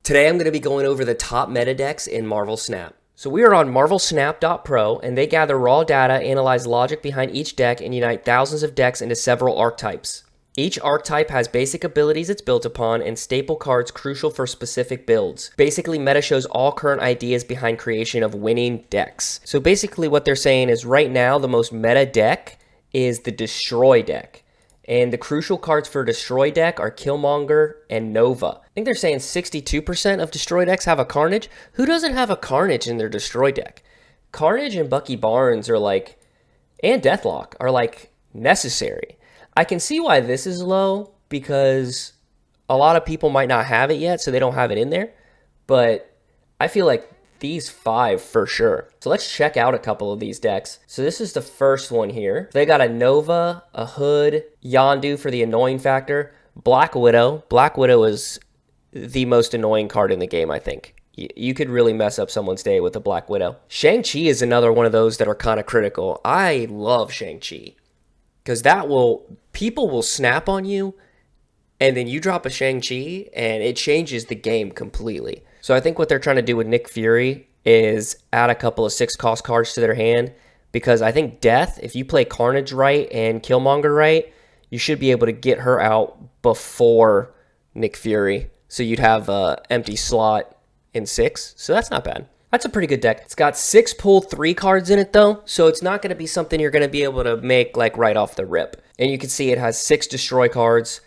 Today I'm going to be going over the top meta decks in Marvel Snap. So we are on marvelsnap.pro, and they gather raw data, analyze logic behind each deck, and unite thousands of decks into several archetypes. Each archetype has basic abilities it's built upon and staple cards crucial for specific builds. Basically, meta shows all current ideas behind creation of winning decks. So basically what they're saying is right now the most meta deck is the Destroy deck. And the crucial cards for Destroy deck are Killmonger and Nova. I think they're saying 62% of Destroy decks have a Carnage. Who doesn't have a Carnage in their Destroy deck? Carnage and Bucky Barnes are like, and Deathlock are like necessary. I can see why this is low because a lot of people might not have it yet, so they don't have it in there. But I feel like these 5 for sure. So let's check out a couple of these decks. So this is the first one here. They got a Nova, a Hood, Yondu for the annoying factor, Black Widow. Black Widow is the most annoying card in the game, I think. You could really mess up someone's day with a Black Widow. Shang-Chi is another one of those that are kind of critical. I love Shang-Chi because people will snap on you and then you drop a Shang-Chi and it changes the game completely. So I think what they're trying to do with Nick Fury is add a couple of 6-cost cards to their hand, because I think Death, if you play Carnage right and Killmonger right, you should be able to get her out before Nick Fury. So you'd have an empty slot in 6. So that's not bad. That's a pretty good deck. It's got 6 pull 3 cards in it though, so it's not going to be something you're going to be able to make like right off the rip. And you can see it has 6 Destroy cards.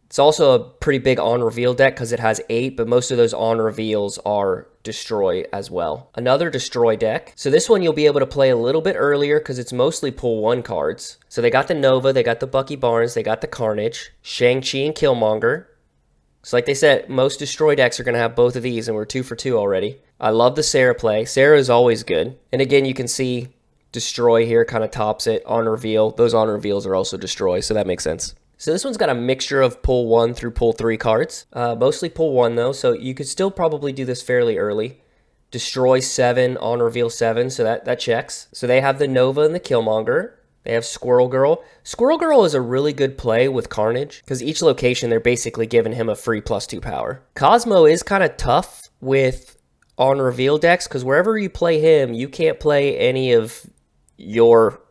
It's also a pretty big on-reveal deck because it has 8, but most of those on-reveals are Destroy as well. Another Destroy deck. So this one you'll be able to play a little bit earlier because it's mostly pull 1 cards. So they got the Nova, they got the Bucky Barnes, they got the Carnage, Shang-Chi and Killmonger. So like they said, most Destroy decks are going to have both of these, and we're 2 for 2 already. I love the Sarah play. Sarah is always good. And again, you can see Destroy here kind of tops it. On-reveal. Those on-reveals are also Destroy, so that makes sense. So this one's got a mixture of pull 1 through pull 3 cards. Mostly pull 1 though, so you could still probably do this fairly early. Destroy 7, on reveal 7, so that checks. So they have the Nova and the Killmonger. They have Squirrel Girl. Squirrel Girl is a really good play with Carnage, because each location they're basically giving him a free +2 power. Cosmo is kind of tough with on reveal decks, because wherever you play him, you can't play any of your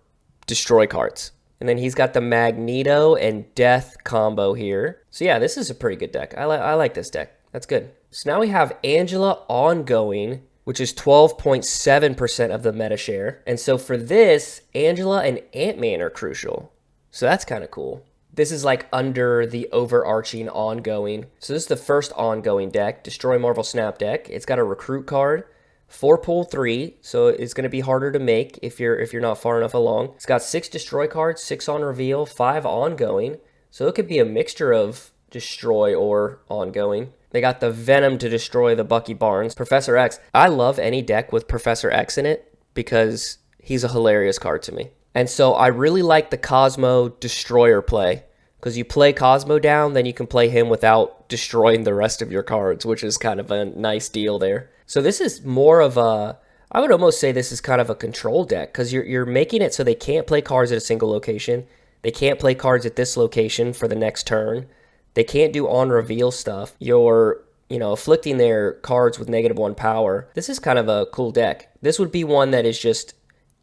Destroy cards. And then he's got the Magneto and Death combo here. So yeah, this is a pretty good deck. I like this deck. That's good. So now we have Angela Ongoing, which is 12.7% of the meta share. And so for this, Angela and Ant-Man are crucial. So that's kind of cool. This is like under the overarching Ongoing. So this is the first Ongoing deck, Destroy Marvel Snap deck. It's got a recruit card. 4 pull 3, so it's going to be harder to make if you're not far enough along. It's got 6 Destroy cards, 6 on reveal, 5 ongoing. So it could be a mixture of Destroy or ongoing. They got the Venom to destroy the Bucky Barnes. Professor X. I love any deck with Professor X in it because he's a hilarious card to me. And so I really like the Cosmo Destroyer play, because you play Cosmo down, then you can play him without destroying the rest of your cards, which is kind of a nice deal there. So this is more of a, I would almost say this is kind of a control deck, because you're making it so they can't play cards at a single location. They can't play cards at this location for the next turn. They can't do on-reveal stuff. You're, afflicting their cards with -1 power. This is kind of a cool deck. This would be one that is just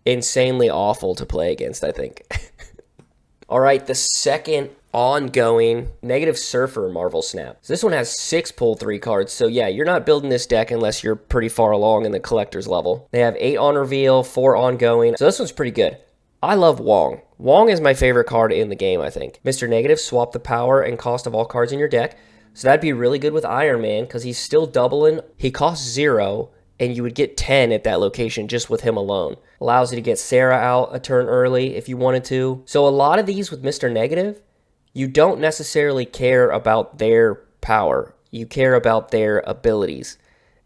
insanely awful to play against, I think. All right, the second ongoing Negative Surfer Marvel Snap. So this one has 6 pull 3 cards. So yeah, you're not building this deck unless you're pretty far along in the collector's level. They have 8 on reveal, 4 ongoing. So this one's pretty good. I love Wong. Wong is my favorite card in the game, I think. Mr. Negative, swap the power and cost of all cards in your deck. So that'd be really good with Iron Man, because he's still doubling. He costs 0, and you would get 10 at that location just with him alone. Allows you to get Sarah out a turn early if you wanted to. So a lot of these with Mr. Negative, you don't necessarily care about their power. You care about their abilities.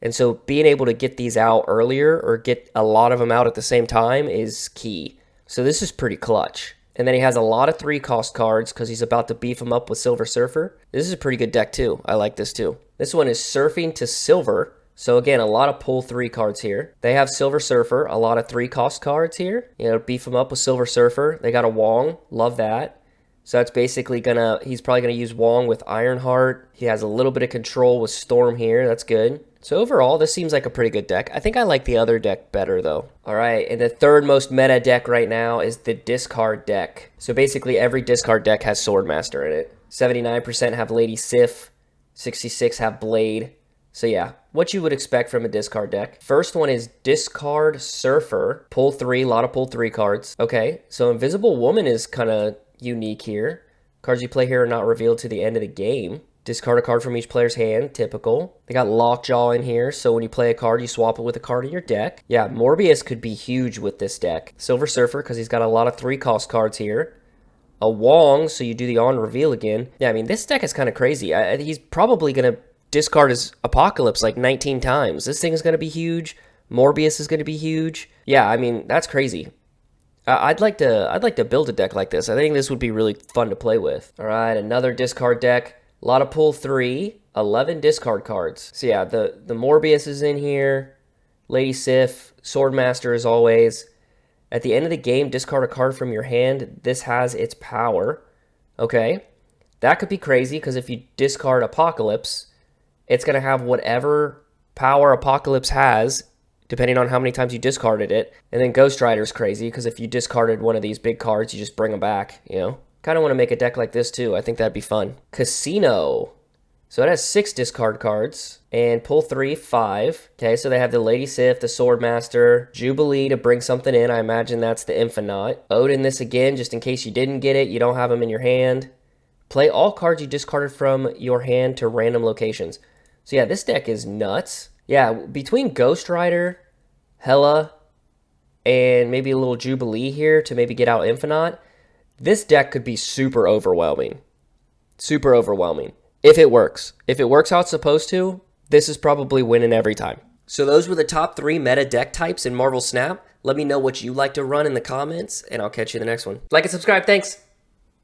And so being able to get these out earlier or get a lot of them out at the same time is key. So this is pretty clutch. And then he has a lot of 3-cost cards because he's about to beef them up with Silver Surfer. This is a pretty good deck too. I like this too. This one is Surfing to Silver. So again, a lot of pull 3 cards here. They have Silver Surfer, a lot of 3-cost cards here. Beef them up with Silver Surfer. They got a Wong, love that. So that's basically he's probably gonna use Wong with Ironheart. He has a little bit of control with Storm here. That's good. So overall, this seems like a pretty good deck. I think I like the other deck better though. All right, and the third most meta deck right now is the discard deck. So basically every discard deck has Swordmaster in it. 79% have Lady Sif, 66 have Blade. So yeah, what you would expect from a discard deck. First one is Discard Surfer. Pull 3, a lot of pull 3 cards. Okay, so Invisible Woman is kind of unique here. Cards you play here are not revealed to the end of the game. Discard a card from each player's hand, typical. They got Lockjaw in here, so when you play a card, you swap it with a card in your deck. Yeah, Morbius could be huge with this deck. Silver Surfer, because he's got a lot of 3-cost cards here. A Wong, so you do the on-reveal again. Yeah, I mean, this deck is kind of crazy. He's probably going to discard his Apocalypse like 19 times. This thing is going to be huge. Morbius is going to be huge. Yeah, I mean, that's crazy. I'd like to build a deck like this. I think this would be really fun to play with. All right, another discard deck. A lot of pull 3, 11 discard cards. So yeah, the Morbius is in here. Lady Sif, Swordmaster as always. At the end of the game, discard a card from your hand. This has its power. Okay, that could be crazy because if you discard Apocalypse, it's going to have whatever power Apocalypse has, depending on how many times you discarded it. And then Ghost Rider's crazy because if you discarded one of these big cards, you just bring them back, you know? Kind of want to make a deck like this too. I think that'd be fun. Casino. So it has 6 discard cards and pull 3, 5. Okay, so they have the Lady Sif, the Swordmaster, Jubilee to bring something in. I imagine that's the Infinite. Odin this again, just in case you didn't get it. You don't have them in your hand. Play all cards you discarded from your hand to random locations. So yeah, this deck is nuts. Yeah, between Ghost Rider, Hela, and maybe a little Jubilee here to maybe get out Infinite, this deck could be super overwhelming. Super overwhelming. If it works. If it works how it's supposed to, this is probably winning every time. So those were the top 3 meta deck types in Marvel Snap. Let me know what you like to run in the comments, and I'll catch you in the next one. Like and subscribe. Thanks.